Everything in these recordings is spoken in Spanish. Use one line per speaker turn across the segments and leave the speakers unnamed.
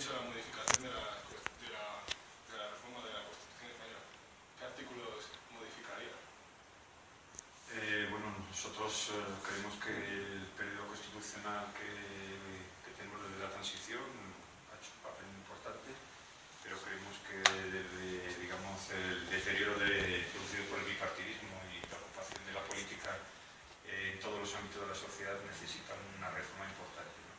mucho la modificación de la reforma de la Constitución española. ¿Qué artículos modificaría?
Bueno, nosotros creemos que el periodo constitucional que tenemos desde la transición ha hecho un papel importante, pero creemos que desde, digamos, el deterioro producido por el bipartidismo y la ocupación de la política en todos los ámbitos de la sociedad necesitan una reforma importante, ¿no?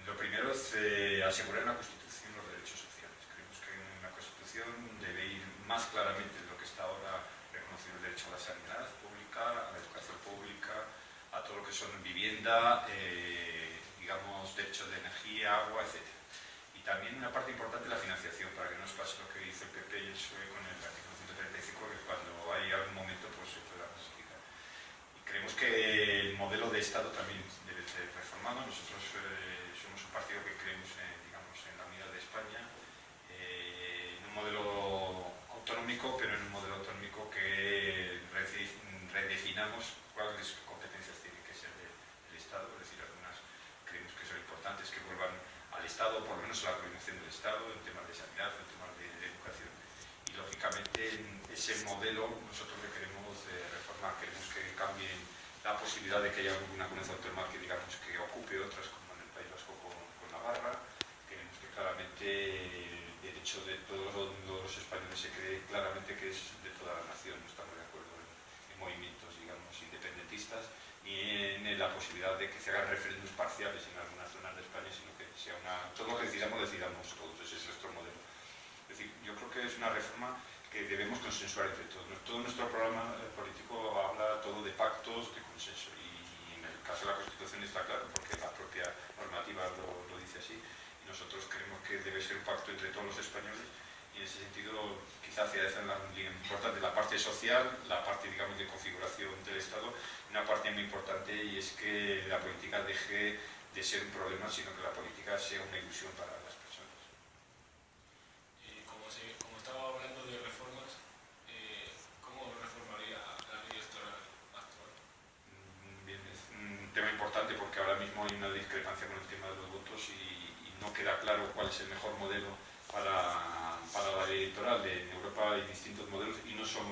Lo primero es asegurar en la Constitución los derechos sociales. Creemos que en la Constitución debe ir más claramente de lo que está ahora reconocido el derecho a la sanidad pública, a la educación pública, a todo lo que son vivienda, digamos, derechos de energía, agua, etc. Y también una parte importante la financiación, para que no nos pase lo que dice el PP y el PSOE con el artículo 135, que cuando hay algún momento pues se pueda necesitar. Y creemos que el modelo de Estado también debe ser reformado. Nosotros somos un partido que creemos digamos, en la unidad de España, en un modelo autonómico, pero en un modelo autonómico que redefinamos cuáles competencias tienen que ser del Estado. Es decir, algunas creemos que son importantes que vuelvan al Estado, por lo menos a la coordinación del Estado, en temas de sanidad, en temas de educación. Y lógicamente ese modelo nosotros le queremos reformar, queremos que cambie la posibilidad de que haya una comunidad autónoma que digamos que ocupe otras, como en el País Vasco con Navarra. Queremos que claramente el derecho de todos los españoles se cree claramente que es de toda la nación. No estamos de acuerdo en movimientos, digamos, independentistas, ni en la posibilidad de que se hagan referéndums parciales en algunas zonas de España, sino que sea todo lo que decidamos todos. Ese es nuestro modelo. Es decir, yo creo que es una reforma que debemos consensuar entre todos. Todo nuestro programa político habla todo de pactos, de consenso, y en el caso de la Constitución está claro, porque la propia normativa lo dice así, y nosotros creemos que debe ser un pacto entre todos los españoles, y en ese sentido quizás hacia esa es la línea importante, la parte social, la parte, digamos, de configuración del Estado, una parte muy importante, y es que la política deje de ser un problema, sino que la política sea una ilusión para las personas.
Y como estaba hablando de reformas, ¿cómo reformaría la ley electoral actual?
Bien, es un tema importante porque ahora mismo hay una discrepancia con el tema de los votos y no queda claro cuál es el mejor modelo para la ley electoral. En Europa hay distintos modelos y no son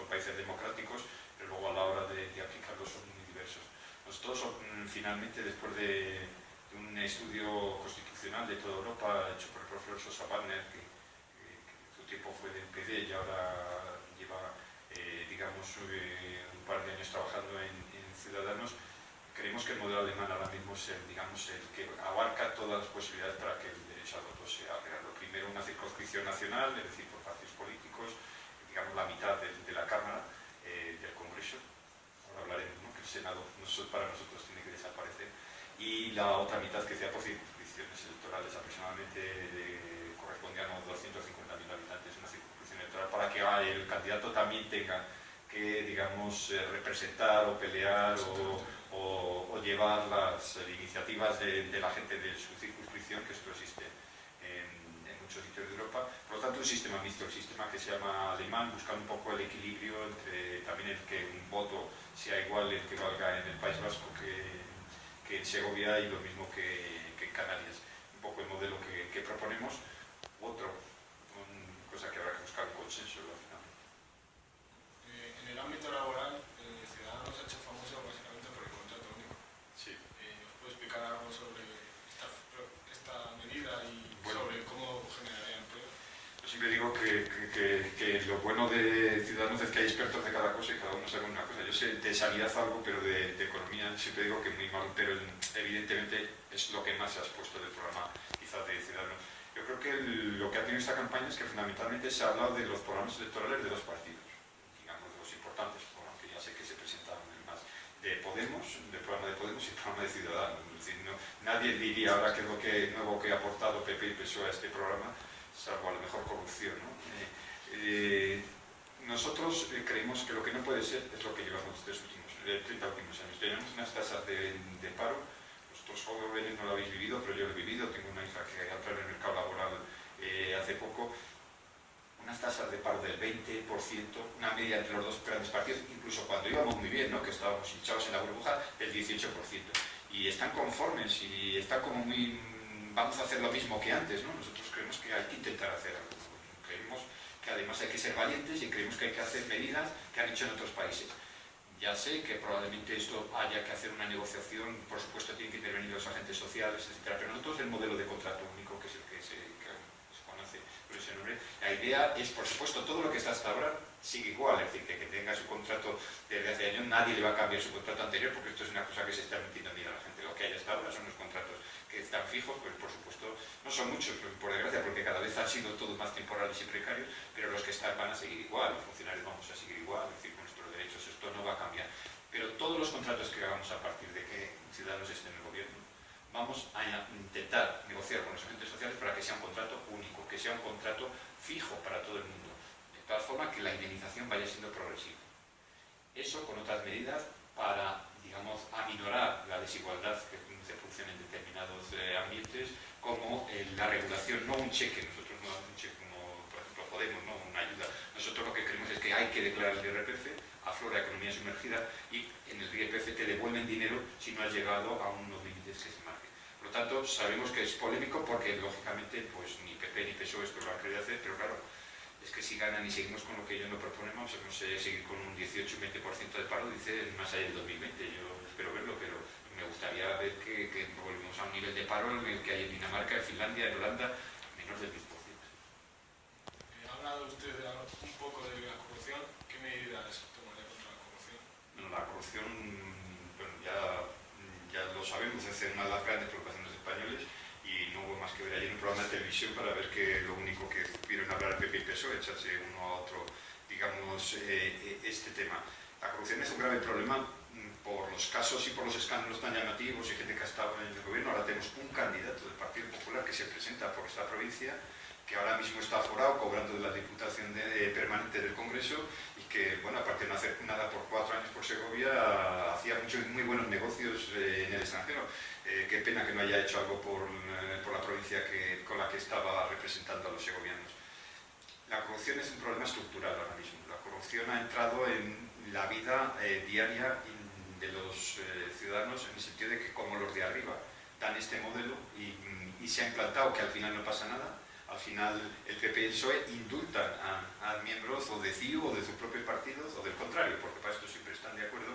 países democráticos, pero luego a la hora de aplicarlos son muy diversos. Nosotros, finalmente, después de un estudio constitucional de toda Europa hecho por el profesor Sosa Wagner, que su tiempo fue del PD y ahora lleva, digamos, un par de años trabajando en Ciudadanos, creemos que el modelo alemán ahora mismo es el que abarca todas las posibilidades para que el derecho al voto sea real. Lo primero, una circunscripción nacional, es decir, por partidos políticos, digamos la mitad de la Cámara del Congreso. Ahora hablaremos, ¿no?, que el Senado para nosotros tiene que desaparecer, y la otra mitad que sea por circunscripciones electorales, aproximadamente correspondían a unos 250.000 habitantes, una circunscripción electoral, para que el candidato también tenga que, digamos, representar o pelear o llevar las iniciativas de la gente de su circunscripción, que esto existe en muchos sitios de Europa. Por lo tanto, un sistema mixto, el sistema que se llama alemán, buscando un poco el equilibrio entre también el que un voto sea igual el que valga en el País Vasco que en Segovia, y lo mismo que en Canarias. Un poco el modelo que proponemos. Otro, cosa que habrá que buscar un consenso, lógicamente.
En el ámbito laboral, Ciudadanos ha hecho famoso básicamente por el contrato único.
Sí.
¿Nos puede explicar algo sobre esta medida y sobre cómo generaría empleo?
Yo siempre digo que lo bueno de Ciudadanos es que hay expertos de cada cosa y cada uno sabe una cosa. Yo sé de sanidad algo, pero de economía siempre digo que muy mal, pero evidentemente es lo que más se ha expuesto del programa quizás de Ciudadanos. Yo creo que lo que ha tenido esta campaña es que fundamentalmente se ha hablado de los programas electorales de dos partidos, digamos, de los importantes, aunque ya sé que se presentan más, de Podemos, del programa de Podemos y el programa de Ciudadanos. Es decir, nadie diría ahora qué es lo nuevo que ha aportado PP y PSOE a este programa, salvo a lo mejor corrupción, ¿no? Nosotros creemos que lo que no puede ser es lo que llevamos estos 30 últimos años. Tenemos unas tasas de paro. Vosotros jóvenes no lo habéis vivido, pero yo lo he vivido. Tengo una hija que entró en el mercado laboral hace poco. Unas tasas de paro del 20%, una media entre los dos grandes partidos, incluso cuando íbamos muy bien, ¿no?, que estábamos hinchados en la burbuja, del 18%. Y están conformes y están como muy vamos a hacer lo mismo que antes, ¿no? Nosotros creemos que hay que intentar hacer algo. Creemos que además hay que ser valientes y creemos que hay que hacer medidas que han hecho en otros países. Ya sé que probablemente esto haya que hacer una negociación, por supuesto tienen que intervenir los agentes sociales, etcétera, pero nosotros el modelo de contrato único, que es el que se conoce por ese nombre, la idea es, por supuesto, todo lo que está hasta ahora sigue igual, es decir, que tenga su contrato desde hace años, nadie le va a cambiar su contrato anterior, porque esto es una cosa que se está metiendo en a la gente. Lo que hay hasta ahora son los contratos que están fijos, pues por supuesto no son muchos, por desgracia, porque cada vez han sido todos más temporales y precarios, pero los que están van a seguir igual, los funcionarios vamos a seguir igual, es decir, con nuestros derechos esto no va a cambiar. Pero todos los contratos que hagamos a partir de que Ciudadanos esté en el gobierno, vamos a intentar negociar con los agentes sociales para que sea un contrato único, que sea un contrato fijo para todo el mundo, de tal forma que la indemnización vaya siendo progresiva. Eso con otras medidas para, digamos, aminorar la desigualdad que se produce en determinados ambientes, como la regulación, no un cheque, nosotros no damos un cheque como, por ejemplo, Podemos, no una ayuda. Nosotros lo que creemos es que hay que declarar el IRPF, aflora economía sumergida y en el IRPF te devuelven dinero si no has llegado a unos límites que se marquen. Por lo tanto, sabemos que es polémico porque, lógicamente, pues ni PP ni PSOE esto lo han querido hacer, pero claro, es que si ganan y seguimos con lo que ellos nos proponemos, no sé, seguir con un 18-20% de paro, dice más allá del 2020. Yo espero verlo, pero me gustaría ver que volvemos a un nivel de paro en el que hay en Dinamarca, en Finlandia, en Holanda, menos del 10%.
Ha hablado usted un poco de la corrupción. ¿Qué medidas tomaría contra la corrupción?
Bueno, la corrupción, bueno, ya lo sabemos, es una de las grandes preocupaciones españoles. Y no hubo más que ver ayer un programa de televisión para ver que lo único que supieron hablar PP y PSOE, echarse uno a otro, digamos, este tema. La corrupción es un grave problema por los casos y por los escándalos tan llamativos y gente que ha estado en el gobierno. Ahora tenemos un candidato del Partido Popular que se presenta por esta provincia, que ahora mismo está aforado, cobrando de la Diputación Permanente del Congreso y que, bueno, aparte de no hacer nada por 4 años por Segovia, hacía muchos muy buenos negocios en el extranjero. Qué pena que no haya hecho algo por la provincia con la que estaba representando a los segovianos. La corrupción es un problema estructural ahora mismo. La corrupción ha entrado en la vida diaria de los ciudadanos en el sentido de que como los de arriba dan este modelo y se ha implantado que al final no pasa nada, al final el PP y el PSOE indultan a miembros o de CIU o de sus propios partidos o del contrario, porque para esto siempre están de acuerdo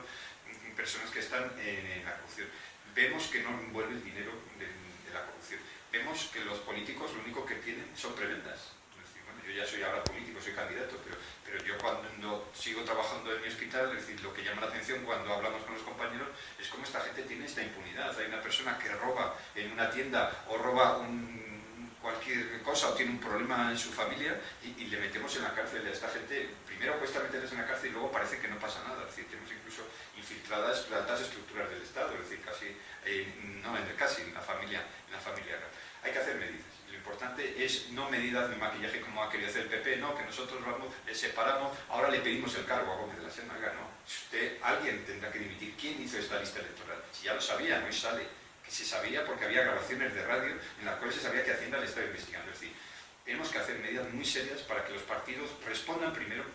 personas que están en la corrupción. Vemos que no envuelve el dinero de la corrupción. Vemos que los políticos lo único que tienen son prebendas. Es decir, bueno, yo ya soy ahora político, soy candidato, pero yo cuando sigo trabajando en mi hospital, es decir, lo que llama la atención cuando hablamos con los compañeros es cómo esta gente tiene esta impunidad. Hay una persona que roba en una tienda o roba cualquier cosa o tiene un problema en su familia y le metemos en la cárcel. A esta gente primero cuesta meterles en la cárcel y luego parece que no pasa nada. Es decir, tenemos incluso infiltradas altas estructuras del Estado, es decir, casi en la familia real. Hay que hacer medidas. Lo importante es no medidas de maquillaje como ha querido hacer el PP, no, que nosotros le separamos, ahora le pedimos el cargo a Gómez de la Serna, no. Alguien tendrá que dimitir. ¿Quién hizo esta lista electoral? Si ya lo sabía, no sale. Que se sabía porque había grabaciones de radio en las cuales se sabía que Hacienda le estaba investigando. Es decir, tenemos que hacer medidas muy serias para que los partidos respondan primero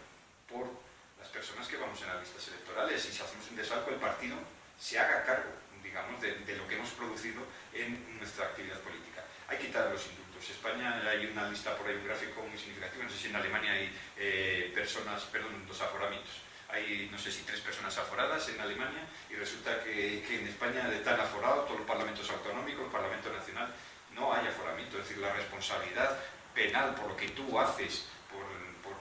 por las personas que vamos en las listas electorales y si hacemos un desfalco, el partido se haga cargo, digamos, de lo que hemos producido en nuestra actividad política. Hay que quitar los indultos. España, hay una lista por ahí, un gráfico muy significativo, no sé si en Alemania hay dos aforamientos. Hay, no sé si 3 personas aforadas en Alemania y resulta que en España están aforados todos los parlamentos autonómicos, el Parlamento Nacional, no hay aforamiento. Es decir, la responsabilidad penal por lo que tú haces,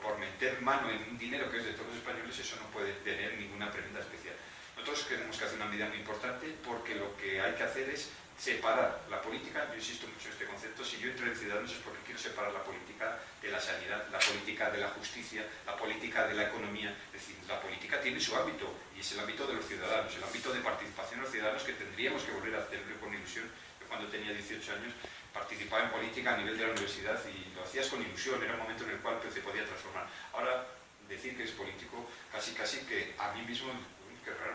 por meter mano en un dinero que es de todos los españoles, eso no puede tener ninguna prebenda especial. Nosotros creemos que hacer una medida muy importante porque lo que hay que hacer es separar la política. Yo insisto mucho en este concepto. Si yo entro en Ciudadanos es porque quiero separar la política de la sanidad, la política de la justicia, la política de la economía. Es decir, la política tiene su ámbito y es el ámbito de los ciudadanos, el ámbito de participación de los ciudadanos que tendríamos que volver a hacerlo con ilusión. Yo cuando tenía 18 años participaba en política a nivel de la universidad y lo hacías con ilusión, era un momento en el cual se podía transformar. Ahora, decir que es político, casi que a mí mismo, qué raro,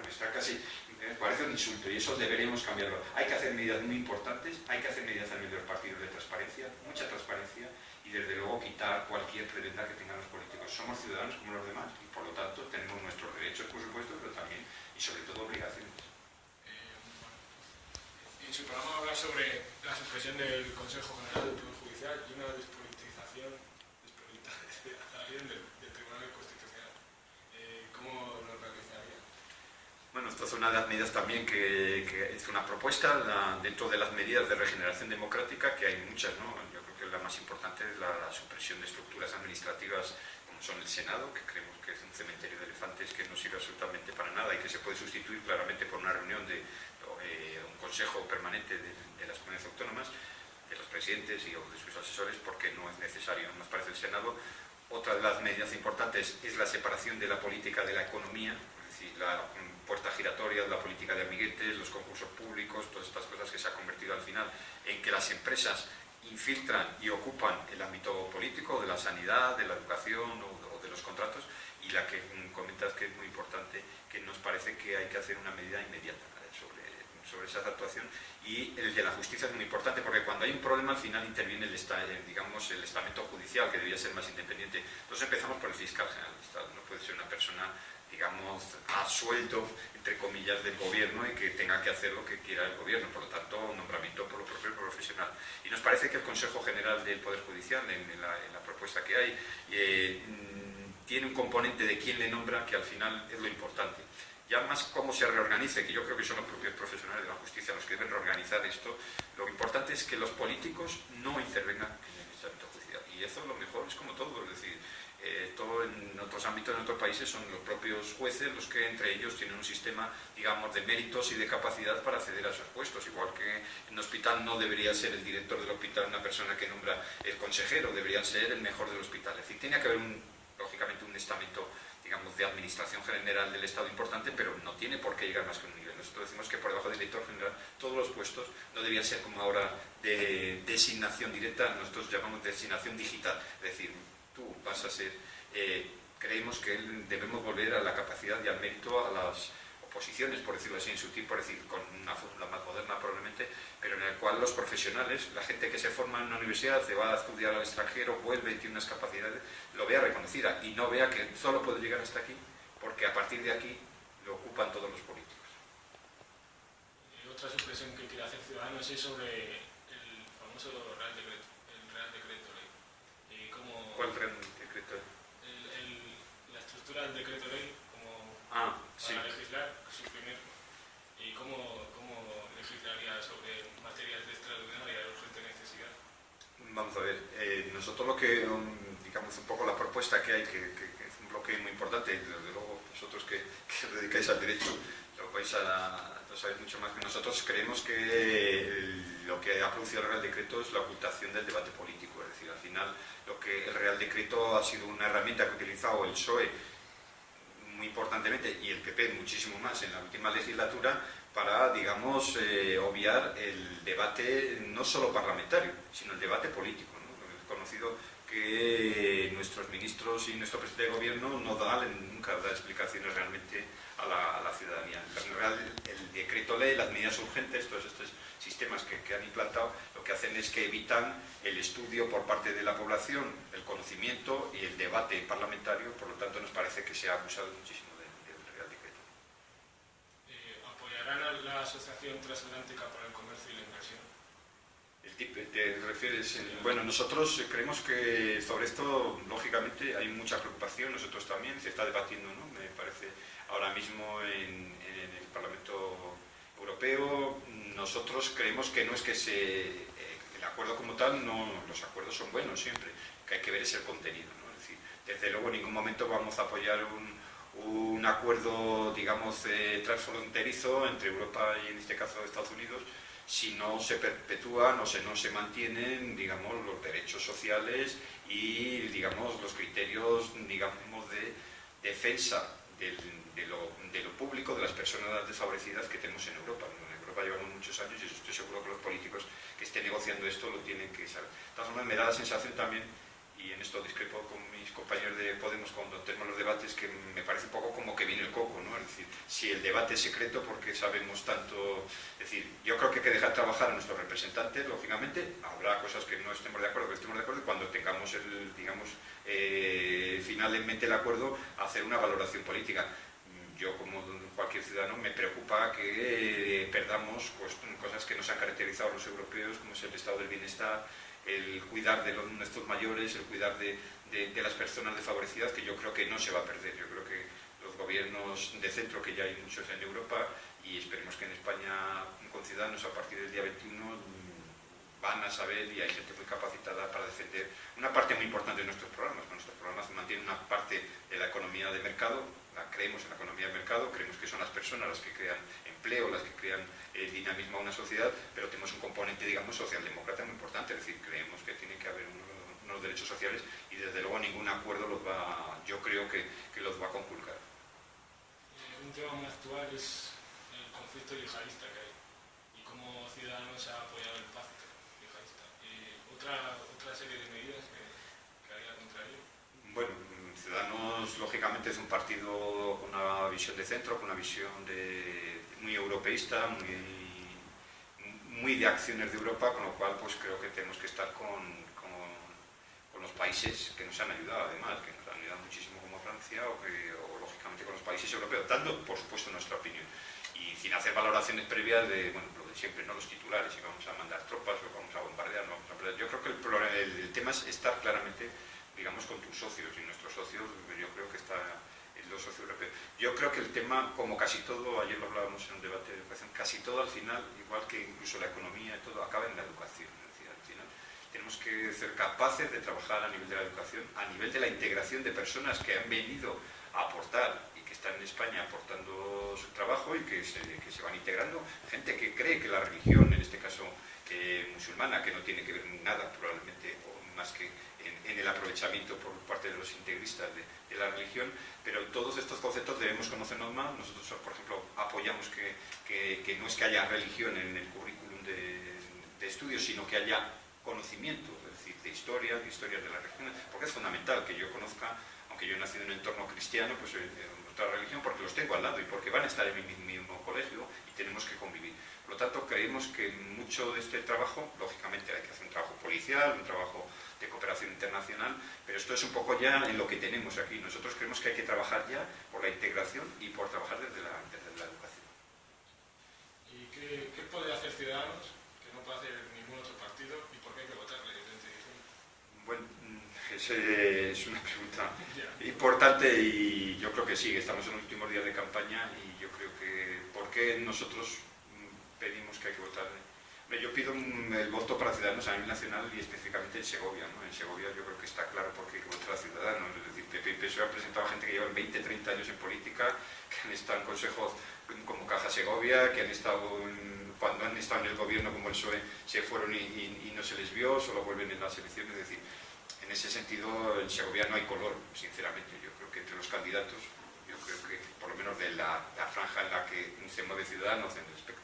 me parece un insulto y eso deberíamos cambiarlo. Hay que hacer medidas muy importantes, hay que hacer medidas también de los partidos de transparencia, mucha transparencia y desde luego quitar cualquier prebenda que tengan los políticos. Somos ciudadanos como los demás y por lo tanto tenemos nuestros derechos, por supuesto, pero también y sobre todo obligaciones.
en su programa habla sobre la supresión del Consejo General del Poder Judicial y una despolitización del Tribunal Constitucional. ¿Cómo lo realizaría?
Bueno, esta es una de las medidas también que es una propuesta dentro de las medidas de regeneración democrática, que hay muchas, ¿no? Yo creo que la más importante es la supresión de estructuras administrativas como son el Senado, que creemos que es un cementerio de elefantes que no sirve absolutamente para nada y que se puede sustituir claramente por una reunión de un consejo permanente de las comunidades autónomas, de los presidentes y o de sus asesores, porque no es necesario, no nos parece el Senado. Otra de las medidas importantes es la separación de la política de la economía, es decir, la puerta giratoria, la política de amiguetes, los concursos públicos, todas estas cosas que se ha convertido al final en que las empresas infiltran y ocupan el ámbito político, de la sanidad, de la educación o de los contratos, y la que comentas que es muy importante, que nos parece que hay que hacer una medida inmediata sobre esa actuación, y el de la justicia es muy importante porque cuando hay un problema al final interviene el estamento judicial, que debería ser más independiente. Entonces empezamos por el fiscal general del Estado, no puede ser una persona, digamos, a sueldo, entre comillas, del gobierno y que tenga que hacer lo que quiera el gobierno, por lo tanto, un nombramiento por lo propio profesional. Y nos parece que el Consejo General del Poder Judicial, en la propuesta que hay, tiene un componente de quién le nombra que al final es lo importante. Ya más cómo se reorganice, que yo creo que son los propios profesionales de la justicia los que deben reorganizar esto, lo importante es que los políticos no intervengan en el estamento judicial. Y eso lo mejor es como todo, es decir, todo en otros ámbitos, en otros países, son los propios jueces los que entre ellos tienen un sistema, digamos, de méritos y de capacidad para acceder a esos puestos. Igual que en un hospital no debería ser el director del hospital una persona que nombra el consejero, debería ser el mejor del hospital. Es decir, tiene que haber, lógicamente, un estamento, digamos, de administración general del Estado importante, pero no tiene por qué llegar más que un nivel. Nosotros decimos que por debajo del director general todos los puestos no deberían ser como ahora de designación directa, nosotros llamamos designación digital, es decir, tú vas a ser, creemos que debemos volver a la capacidad y al mérito a las oposiciones, por decirlo así, en su tipo, es decir, con una fórmula más moderna probablemente, pero en el cual los profesionales, la gente que se forma en una universidad, se va a estudiar al extranjero, vuelve y tiene unas capacidades, lo vea reconocida y no vea que solo puede llegar hasta aquí, porque a partir de aquí lo ocupan todos los políticos.
Otra supresión que quiere hacer Ciudadanos es sobre el famoso Real Decreto, el Real Decreto Ley.
¿Cuál Real Decreto?
La estructura del Decreto Ley
sí.
Para legislar, suprimirlo. ¿Y cómo legislaría sobre materias de extraordinaria y urgente necesidad?
Vamos a ver, nosotros lo que, digamos, un poco la propuesta que hay, que es un bloque muy importante, desde luego vosotros que os dedicáis al derecho, lo sabéis mucho más que nosotros, creemos que lo que ha producido el Real Decreto es la ocultación del debate político, es decir, al final lo que el Real Decreto ha sido una herramienta que ha utilizado el PSOE muy importantemente, y el PP muchísimo más en la última legislatura, para, digamos, obviar el debate no solo parlamentario, sino el debate político, ¿no? Es conocido que nuestros ministros y nuestro presidente de gobierno nunca da explicaciones realmente a la ciudadanía. El decreto ley, las medidas urgentes, todos estos sistemas que han implantado, lo que hacen es que evitan el estudio por parte de la población, el conocimiento y el debate parlamentario, por lo tanto nos parece que se ha abusado muchísimo del Real Decreto.
¿Apoyarán a la Asociación Transatlántica para el Comercio y la Inversión?
¿Te refieres? Bueno, nosotros creemos que sobre esto, lógicamente, hay mucha preocupación, nosotros también, se está debatiendo, ¿no? Me parece, ahora mismo en el Parlamento Europeo. Nosotros creemos que no es que el acuerdo como tal, no, los acuerdos son buenos siempre, que hay que ver es el contenido, ¿no? Es decir, desde luego en ningún momento vamos a apoyar un acuerdo, digamos, transfronterizo entre Europa y en este caso Estados Unidos, si no se perpetúan o si no se mantienen, digamos, los derechos sociales y, digamos, los criterios, digamos, de defensa de lo público, de las personas desfavorecidas que tenemos en Europa. En Europa llevamos muchos años y estoy seguro que los políticos que estén negociando esto lo tienen que saber. De todas formas, me da la sensación también, y en esto discrepo con mis compañeros de Podemos cuando tenemos los debates, que me parece un poco como que viene el coco, ¿no? Es decir, si el debate es secreto, ¿por qué sabemos tanto? Es decir, yo creo que hay que dejar trabajar a nuestros representantes, lógicamente, habrá cosas que no estemos de acuerdo, y cuando tengamos finalmente el acuerdo, hacer una valoración política. yo como cualquier ciudadano me preocupa que perdamos pues, cosas que nos han caracterizado a los europeos, como es el estado del bienestar, el cuidar de nuestros mayores, el cuidar de las personas desfavorecidas, que yo creo que no se va a perder. Yo creo que los gobiernos de centro, que ya hay muchos en Europa, y esperemos que en España con Ciudadanos a partir del día 21 van a saber, y hay gente muy capacitada para defender una parte muy importante de nuestros programas. Nuestros programas mantienen una parte de la economía de mercado, creemos en la economía de mercado, creemos que son las personas las que crean empleo, las que crean dinamismo a una sociedad, pero tenemos un componente, digamos, socialdemócrata muy importante, es decir, creemos que tiene que haber unos derechos sociales y desde luego ningún acuerdo yo creo que los va a conculcar.
Un tema muy actual es el conflicto yihadista que hay y cómo Ciudadanos ha apoyado el pacto yihadista. Otra serie de medidas que haría contra ello.
Bueno, Ciudadanos lógicamente es un partido con una visión de centro, con una visión muy europeísta, muy de acciones de Europa, con lo cual pues creo que tenemos que estar con los países que nos han ayudado, además, que nos han ayudado muchísimo como Francia o lógicamente con los países europeos, dando por supuesto nuestra opinión y sin hacer valoraciones previas de, bueno, lo de siempre, no los titulares, si vamos a mandar tropas o vamos a bombardear, no vamos a bombardear. Yo creo que el tema es estar claramente, digamos, con tus socios, y nuestros socios, yo creo que está en los socios europeos. Yo creo que el tema, como casi todo, ayer lo hablábamos en un debate de educación, casi todo al final, igual que incluso la economía y todo, acaba en la educación. Es decir, al final tenemos que ser capaces de trabajar a nivel de la educación, a nivel de la integración de personas que han venido a aportar y que están en España aportando su trabajo y que se van integrando. Gente que cree que la religión, en este caso musulmana, que no tiene que ver nada probablemente, o más que en el aprovechamiento por parte de los integristas de la religión, pero todos estos conceptos debemos conocernos más. Nosotros, por ejemplo, apoyamos que no es que haya religión en el currículum de estudios, sino que haya conocimiento, es decir, de historias de la religión, porque es fundamental que yo conozca, aunque yo he nacido en un entorno cristiano, pues otra religión, porque los tengo al lado y porque van a estar en mi mismo colegio y tenemos que convivir. Por lo tanto, creemos que mucho de este trabajo, lógicamente hay que hacer un trabajo policial, un trabajo de cooperación internacional, pero esto es un poco ya en lo que tenemos aquí. Nosotros creemos que hay que trabajar ya por la integración y por trabajar desde la educación.
¿Y qué puede hacer Ciudadanos que no puede hacer ningún otro partido y por qué hay que votarle?
Bueno, es una pregunta importante y yo creo que sí, estamos en los últimos días de campaña y yo creo que ¿por qué nosotros pedimos que hay que votarle? Yo pido el voto para Ciudadanos a nivel nacional y específicamente en Segovia, ¿no? En Segovia yo creo que está claro por qué hay que votar a Ciudadanos, es decir, PP y PSOE han presentado gente que llevan 20, 30 años en política, que han estado en consejos como Caja Segovia, que han estado cuando han estado en el gobierno como el PSOE se fueron y no se les vio, solo vuelven en las elecciones, es decir, en ese sentido en Segovia no hay color, sinceramente. Yo creo que entre los candidatos, yo creo que por lo menos de la franja en la que se mueve Ciudadanos, en el espectro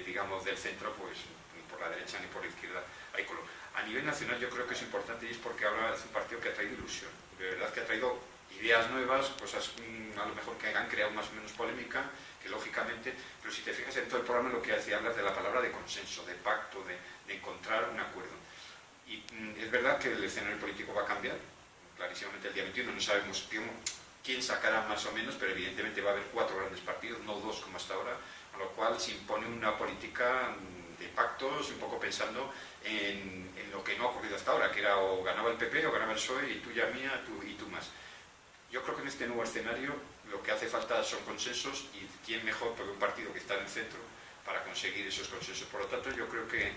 digamos del centro, pues ni por la derecha ni por la izquierda hay color. A nivel nacional yo creo que es importante y es porque ahora es un partido que ha traído ilusión, de verdad que ha traído ideas nuevas, cosas a lo mejor que han creado más o menos polémica, que lógicamente, pero si te fijas en todo el programa lo que hace hablas de la palabra de consenso, de pacto, de encontrar un acuerdo. Y es verdad que el escenario político va a cambiar, clarísimamente el día 21, no sabemos quién sacará más o menos, pero evidentemente va a haber 4 grandes partidos, no 2 como hasta ahora, con lo cual se impone una política de pactos, un poco pensando en lo que no ha ocurrido hasta ahora, que era o ganaba el PP o ganaba el PSOE y tú ya mía y tú más. Yo creo que en este nuevo escenario lo que hace falta son consensos y quién mejor que un partido que está en el centro para conseguir esos consensos. Por lo tanto, yo creo que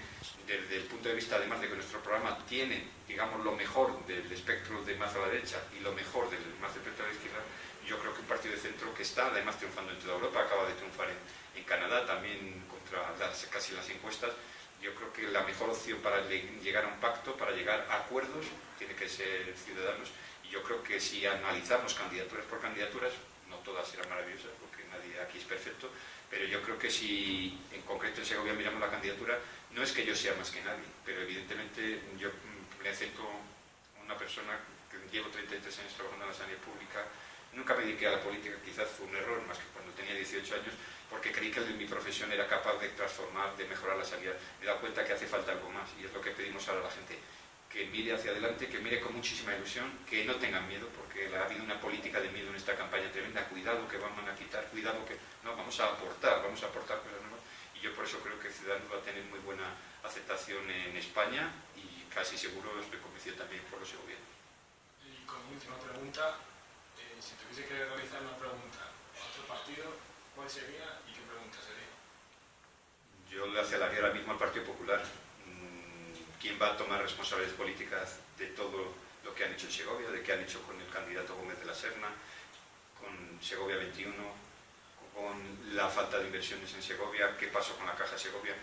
desde el punto de vista, además de que nuestro programa tiene, digamos, lo mejor del espectro de más a la derecha y lo mejor del más del espectro de la izquierda, yo creo que un partido de centro que está, además, triunfando en toda Europa, acaba de triunfar en Canadá, también contra casi las encuestas. Yo creo que la mejor opción para llegar a un pacto, para llegar a acuerdos, tiene que ser Ciudadanos. Y yo creo que si analizamos candidaturas por candidaturas, no todas serán maravillosas, porque nadie aquí es perfecto, pero yo creo que si en concreto en Segovia miramos la candidatura, no es que yo sea más que nadie, pero evidentemente yo me acepto una persona que llevo 33 años trabajando en la sanidad pública, nunca me dediqué a la política, quizás fue un error, más que cuando tenía 18 años, porque creí que mi profesión era capaz de transformar, de mejorar la sanidad. Me he dado cuenta que hace falta algo más, y es lo que pedimos ahora a la gente, que mire hacia adelante, que mire con muchísima ilusión, que no tengan miedo, porque ha habido una política de miedo en esta campaña tremenda. Cuidado que van a quitar, cuidado que... No, vamos a aportar cosas nuevas. Y yo por eso creo que Ciudadanos va a tener muy buena aceptación en España y casi seguro, estoy convencido también por los segovianos.
Y como última pregunta, si tuviese que realizar una pregunta a otro partido, ¿cuál sería y qué pregunta sería?
Yo le haría ahora mismo al Partido Popular. ¿Quién va a tomar responsabilidades políticas de todo lo que han hecho en Segovia, de qué han hecho con el candidato Gómez de la Serna, con Segovia 21, con la falta de inversiones en Segovia, qué pasó con la Caja Segovia?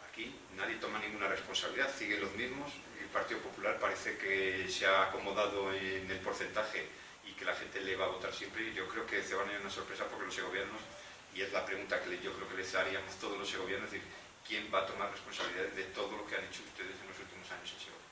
Aquí nadie toma ninguna responsabilidad, siguen los mismos. El Partido Popular parece que se ha acomodado en el porcentaje y que la gente le va a votar siempre. Y yo creo que se van a ir una sorpresa porque los segovianos, y es la pregunta que yo creo que les haríamos todos los segovianos, es decir, ¿quién va a tomar responsabilidades de todo lo que han hecho ustedes en los últimos años en Segovia?